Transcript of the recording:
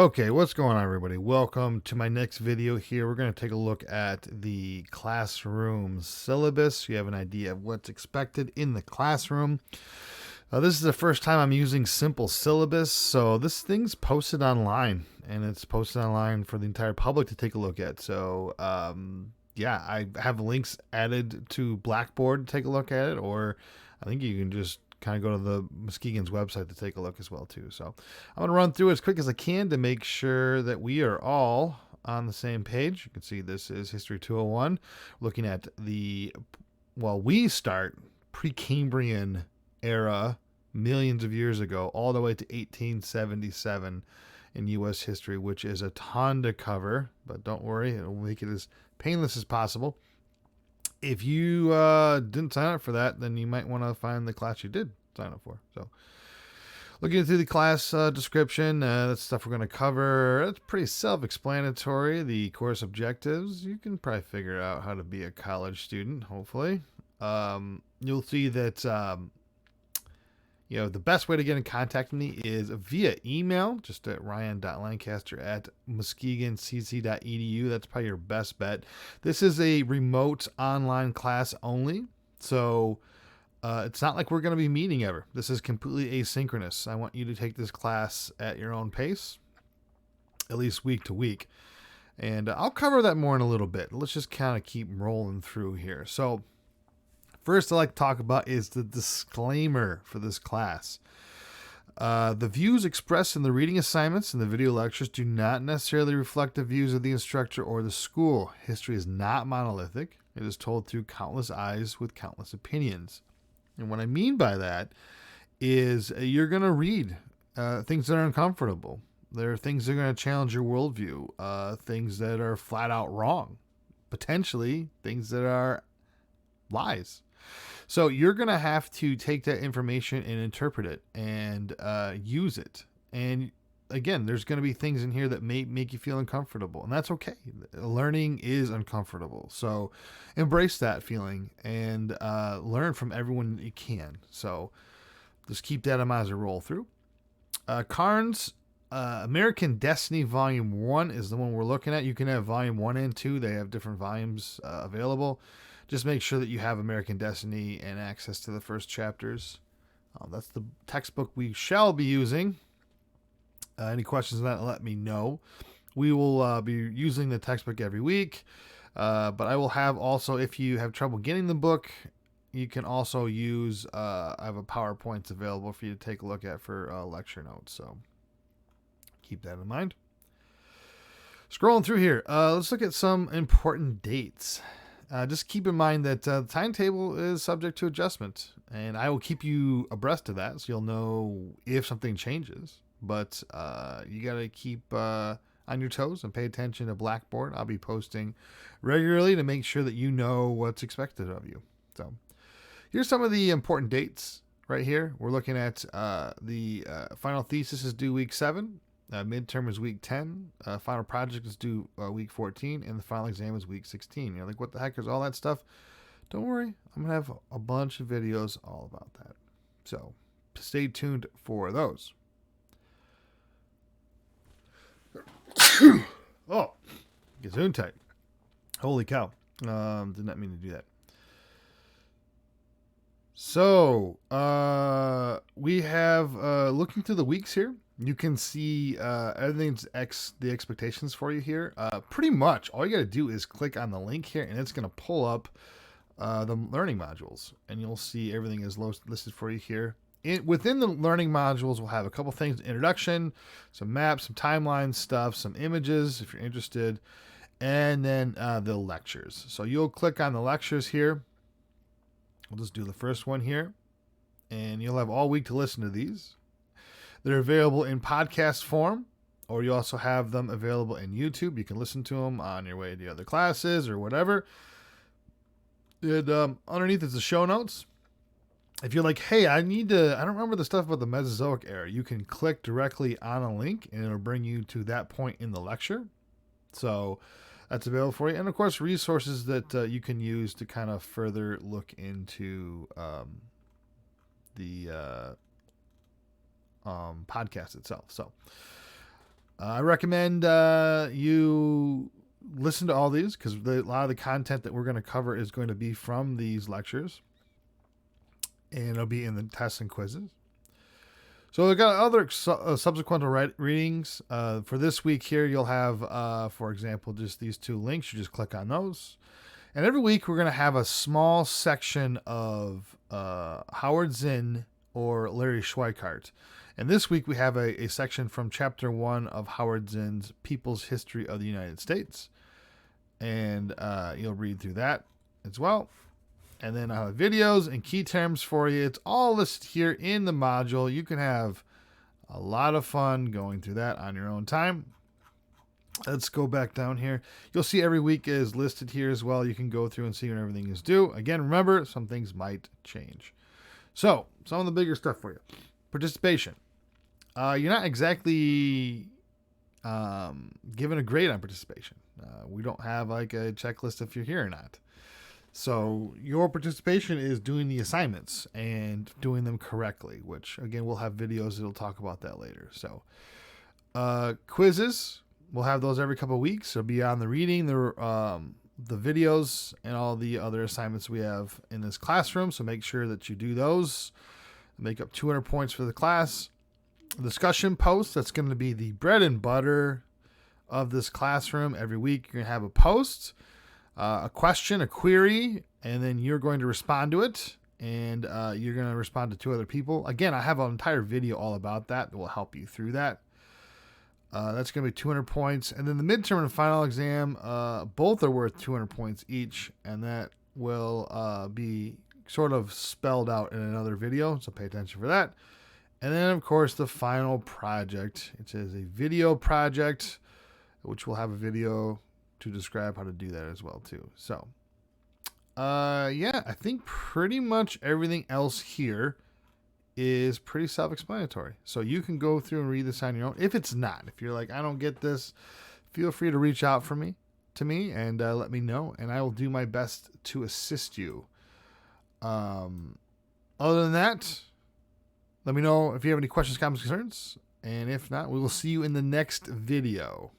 Okay, what's going on, everybody? Welcome to my next video here. We're going to take a look at the classroom syllabus. You have an idea of what's expected in the classroom. This is the first time I'm using simple syllabus, so this thing's posted online, and it's posted online for the entire public to take a look at. So, yeah, I have links added to Blackboard to take a look at it, or I think you can just kind of go to the Muskegon's website to take a look as well too. So I'm going to run through as quick as I can to make sure that we are all on the same page. You can see this is History 201, looking at we start Precambrian era, millions of years ago, all the way to 1877 in U.S. history, which is a ton to cover, but don't worry, it'll make it as painless as possible. If you didn't sign up for that, then you might want to find the class you did sign up for. So, looking through the class description, that's stuff we're going to cover. It's pretty self-explanatory. The course objectives, you can probably figure out how to be a college student, hopefully. You'll see that the best way to get in contact with me is via email, just at ryan.lancaster@muskegoncc.edu. That's probably your best bet. This is a remote online class only, so it's not like we're going to be meeting ever. This is completely asynchronous. I want you to take this class at your own pace, at least week to week. And I'll cover that more in a little bit. Let's just kind of keep rolling through here. So, first I'd like to talk about is the disclaimer for this class. The views expressed in the reading assignments and the video lectures do not necessarily reflect the views of the instructor or the school. History is not monolithic. It is told through countless eyes with countless opinions. And what I mean by that is you're going to read things that are uncomfortable. There are things that are going to challenge your worldview, things that are flat out wrong, potentially things that are lies. So you're going to have to take that information and interpret it and use it. And again, there's going to be things in here that may make you feel uncomfortable, and that's okay. Learning is uncomfortable. So embrace that feeling and learn from everyone you can. So just keep that in mind as a roll through. Carnes' American Destiny Volume 1 is the one we're looking at. You can have Volume 1 and 2. They have different volumes available. Just make sure that you have American Destiny and access to the first chapters. That's the textbook we shall be using. Any questions on that, let me know. We will be using the textbook every week. But I will have also, if you have trouble getting the book, you can also use, I have a PowerPoint available for you to take a look at for lecture notes. So keep that in mind. Scrolling through here, let's look at some important dates. Just keep in mind that the timetable is subject to adjustment, and I will keep you abreast of that so you'll know if something changes. But you got to keep on your toes and pay attention to Blackboard. I'll be posting regularly to make sure that you know what's expected of you. So here's some of the important dates right here. We're looking at the final thesis is due week 7. Midterm is week 10. Final project is due week 14, and the final exam is week 16. You're like, what the heck is all that stuff? Don't worry, I'm gonna have a bunch of videos all about that. So stay tuned for those. Oh, Gesundheit. Holy cow! Did not mean to do that. So we have looking through the weeks here. You can see everything's the expectations for you here. Pretty much all you got to do is click on the link here, and it's going to pull up the learning modules, and you'll see everything is listed for you here. Within the learning modules, we'll have a couple things: introduction, some maps, some timeline stuff, some images if you're interested, and then the lectures. So you'll click on the lectures here. We'll just do the first one here, and you'll have all week to listen to these. They're available in podcast form, or you also have them available in YouTube. You can listen to them on your way to other classes or whatever. And underneath is the show notes. If you're like, hey, I don't remember the stuff about the Mesozoic era, you can click directly on a link, and it'll bring you to that point in the lecture. So that's available for you. And, of course, resources that you can use to kind of further look into the podcast itself. So I recommend you listen to all these because a lot of the content that we're going to cover is going to be from these lectures, and it'll be in the tests and quizzes. So we've got other subsequent readings. For this week here, you'll have, for example, just these 2 links. You just click on those. And every week, we're going to have a small section of Howard Zinn or Larry Schweikart. And this week, we have a section from Chapter 1 of Howard Zinn's People's History of the United States. And you'll read through that as well. And then I have videos and key terms for you. It's all listed here in the module. You can have a lot of fun going through that on your own time. Let's go back down here. You'll see every week is listed here as well. You can go through and see when everything is due. Again, remember, some things might change. So, some of the bigger stuff for you. Participation. You're not exactly given a grade on participation. We don't have like a checklist if you're here or not. So your participation is doing the assignments and doing them correctly, which again, we'll have videos that'll talk about that later. So quizzes, we'll have those every couple of weeks. It'll be on the reading, the videos, and all the other assignments we have in this classroom. So make sure that you do those. Make up 200 points for the class. Discussion post, that's going to be the bread and butter of this classroom. Every week you're going to have a post. A question, a query, and then you're going to respond to it, and you're going to respond to 2 other people. Again, I have an entire video all about that will help you through that. That's going to be 200 points. And then the midterm and final exam, both are worth 200 points each, and that will be sort of spelled out in another video, so pay attention for that. And then, of course, the final project. It is a video project, which will have a video to describe how to do that as well too. So yeah, I think pretty much everything else here is pretty self-explanatory. So you can go through and read this on your own. If it's not, if you're like, I don't get this, feel free to reach out to me and let me know, and I will do my best to assist you. Other than that, let me know if you have any questions, comments, concerns, and if not, we will see you in the next video.